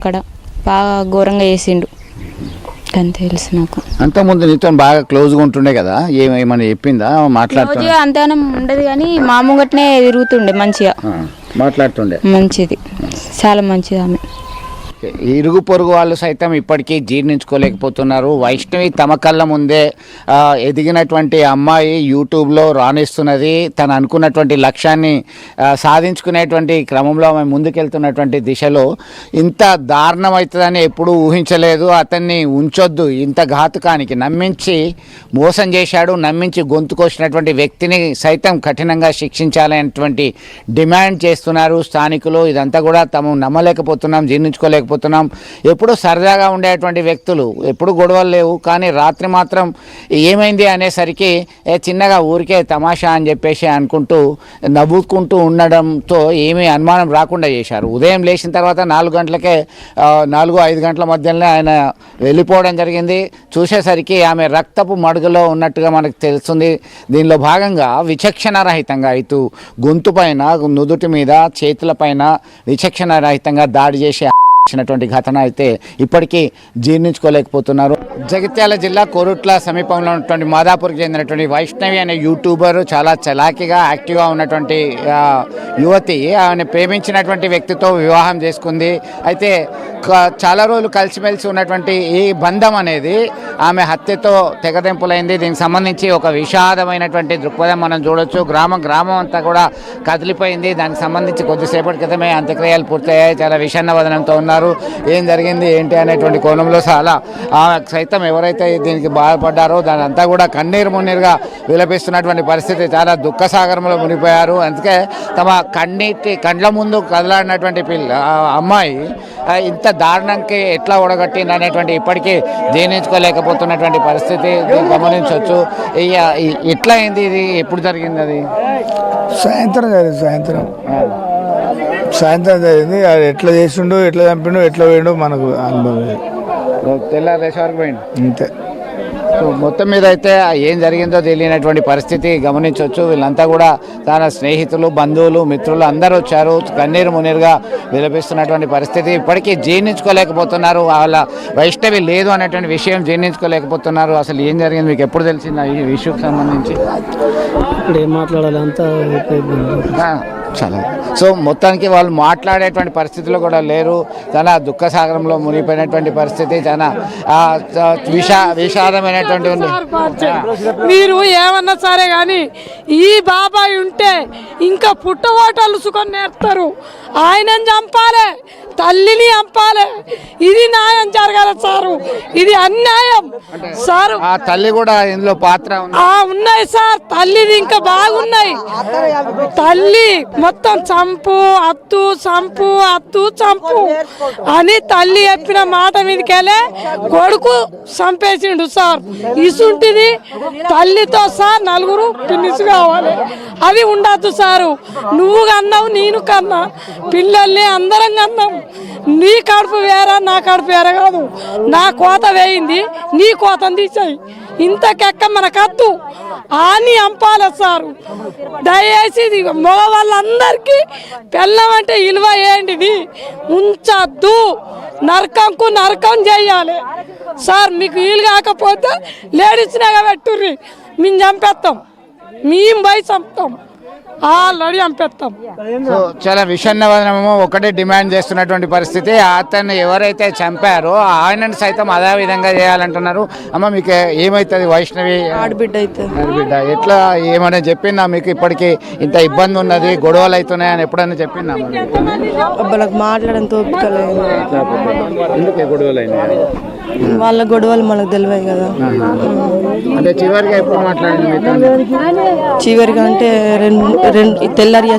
అక్కడ బాగా ఘోరంగా చేసిండు అని తెలుసు నాకు. అంతకుముందు నీతో బాగా క్లోజ్గా ఉంటుండే కదా, ఏమని చెప్పిందా? మాట్లాడుతుండే అంతగానం ఉండదు కానీ మా ముంగట్నే తిరుగుతుండే, మంచిగా మాట్లాడుతుండే, మంచిది, చాలా మంచిది ఆమె. ఇరుగు పొరుగు వాళ్ళు సైతం ఇప్పటికీ జీర్ణించుకోలేకపోతున్నారు. వైష్ణవి తమ కళ్ళ ముందే ఎదిగినటువంటి అమ్మాయి యూట్యూబ్లో రాణిస్తున్నది. తను అనుకున్నటువంటి లక్ష్యాన్ని సాధించుకునేటువంటి క్రమంలో ఆమె ముందుకెళ్తున్నటువంటి దిశలో ఇంత దారుణం అవుతుందని ఎప్పుడూ ఊహించలేదు. అతన్ని ఉంచొద్దు, ఇంత ఘాతుకానికి నమ్మించి మోసం చేశాడు, నమ్మించి గొంతుకొచ్చినటువంటి వ్యక్తిని సైతం కఠినంగా శిక్షించాలనేటువంటి డిమాండ్ చేస్తున్నారు స్థానికులు. ఇదంతా కూడా తాము నమ్మలేకపోతున్నాం, జీర్ణించుకోలేకపోతున్నాం. ఎప్పుడు సరదాగా ఉండేటువంటి వ్యక్తులు, ఎప్పుడు గొడవలు లేవు, కానీ రాత్రి మాత్రం ఏమైంది అనేసరికి చిన్నగా ఊరికే తమాషా అని చెప్పేసి అనుకుంటూ నవ్వుకుంటూ ఉండడంతో ఏమీ అనుమానం రాకుండా చేశారు. ఉదయం లేచిన తర్వాత 4 గంటలకే 4-5 గంటల మధ్యలోనే ఆయన వెళ్ళిపోవడం జరిగింది. చూసేసరికి ఆమె రక్తపు మడుగులో ఉన్నట్టుగా మనకు తెలుస్తుంది. దీనిలో భాగంగా విచక్షణ రహితంగా ఇటు గొంతు పైన, నుదుటి మీద, చేతుల పైన విచక్షణ రహితంగా దాడి చేసి వచ్చినటువంటి ఘటన అయితే ఇప్పటికీ జీర్ణించుకోలేకపోతున్నారు. జగిత్యాల జిల్లా కోరుట్ల సమీపంలో ఉన్నటువంటి మాదాపూర్కి చెందినటువంటి వైష్ణవి అనే యూట్యూబర్, చాలా చలాకీగా యాక్టివ్గా ఉన్నటువంటి యువతి ఆమెను ప్రేమించినటువంటి వ్యక్తితో వివాహం చేసుకుంది. అయితే చాలా రోజులు కలిసిమెలిసి ఉన్నటువంటి ఈ బంధం అనేది ఆమె హత్యతో తెగదెంపులైంది. దీనికి సంబంధించి ఒక విషాదమైనటువంటి దృక్పథం మనం చూడొచ్చు. గ్రామం అంతా కూడా కదిలిపోయింది. దానికి సంబంధించి కొద్దిసేపటి క్రితమే అంత్యక్రియలు పూర్తయ్యాయి. చాలా విషాన్న వదనంతో ఉన్నారు. ఏం జరిగింది ఏంటి అనేటువంటి కోణంలో చాలా సైతం ఎవరైతే దీనికి బాధపడ్డారో దాని అంతా కూడా కన్నీరు మున్నీరుగా విలపిస్తున్నటువంటి పరిస్థితి. చాలా దుఃఖసాగరంలో మునిగిపోయారు. అందుకే తమ కండ్ల ముందు కదలాడినటువంటి అమ్మాయి ఇంత దారుణంకి ఎట్లా ఒడగట్టింది అనేటువంటి ఇప్పటికీ జీర్ణించుకోలేకపోతున్నటువంటి పరిస్థితి గమనించవచ్చు. ఎట్లా అయింది, ఇది ఎప్పుడు జరిగింది? అది సాయంత్రం జరిగింది. అది ఎట్లా చేసిండు, ఎట్లా చంపిండు, ఎట్లా పోయిండు మనకు అనుభవం. తెల్లారేసే వరకు పోయిండు అంతే. మొత్తం మీద అయితే ఏం జరిగిందో తెలియనటువంటి పరిస్థితి గమనించవచ్చు. వీళ్ళంతా కూడా తన స్నేహితులు, బంధువులు, మిత్రులు అందరూ వచ్చారు. కన్నీరు మున్నీరుగా విలపిస్తున్నటువంటి పరిస్థితి. ఇప్పటికీ జీర్ణించుకోలేకపోతున్నారు. వాళ్ళ వైష్ణవి లేదు అనేటువంటి విషయం జీర్ణించుకోలేకపోతున్నారు. అసలు ఏం జరిగింది మీకు ఎప్పుడు తెలిసింది ఈ విషయంకి సంబంధించి? ఇప్పుడు ఏం మాట్లాడాలి, అంతా చాలా. సో మొత్తానికి వాళ్ళు మాట్లాడేటువంటి పరిస్థితిలో కూడా లేరు. చాలా దుఃఖసాగరంలో మునిగిపోయినటువంటి పరిస్థితి, చాలా విషాదమైనటువంటి ఉంది. మీరు ఏమన్నా సరే కానీ ఈ బాబాయ్ ఉంటే ఇంకా పుట్టవాటలు సుఖం నేర్పుతారు. ఆయనని చంపాలి, తల్లిని చంపాలి. ఇది న్యాయం జరగాలి సారు, ఇది అన్యాయం సారు. ఆ తల్లి కూడా ఇందులో పాత్ర ఉన్నాయి సార్, తల్లిది ఇంకా బాగున్నాయి. తల్లి మొత్తం చంపు అత్తు చంపు అత్తు చంపు అని తల్లి చెప్పిన మాట మీదకెళ్ళే కొడుకు చంపేసిండు సార్. ఇసుంటిది తల్లితో సార్ 4 పిన్నిస్ కావాలి, అది ఉండద్దు సారు. నువ్వు కన్నావు, నేను కన్నా, పిల్లల్ని అందరం కన్నాం. నీ కడుపు వేరా, నా కడుపు వేరే కాదు. నా కోత వేయింది, నీ కోతను తీసాయి. ఇంతకెక్క మనకద్దు అని అంపాలి సారు. దయచేసి మగ వాళ్ళందరికీ పెళ్ళం అంటే విలువ ఏంటిది ఉంచద్దు. నరకంకు నరకం చేయాలి సార్. మీకు వీలు కాకపోతే లేడీస్నాగా పెట్టుర్రి, మేము చంపేస్తాం, మేము పోయి చంపుతాం, ఆల్రెడీ చంపేస్తాం. సో చాలా విషన్నవదనము ఒకటే డిమాండ్ చేస్తున్నటువంటి పరిస్థితి. అతన్ని ఎవరైతే చంపారో ఆయనను సైతం అదే విధంగా చేయాలంటున్నారు. అమ్మ మీకు ఏమవుతుంది? వైష్ణవి ఆడబిడ్డ అయితే ఆడబిడ్డ ఎట్లా ఏమైనా చెప్పిందా మీకు? ఇప్పటికీ ఇంత ఇబ్బంది ఉన్నది, గొడవలు అవుతున్నాయని ఎప్పుడైనా చెప్పిందా? వాళ్ళకి మాట్లాడడం ఓపిక లేదు. ఎందుకు గొడవలు అయినాయి? వాళ్ళ గొడవలు మనకు తెలివాయి కదా. అంటే చివరిగా ఎప్పుడు మాట్లాడింది? చివరిగా అంటే తెల్లారి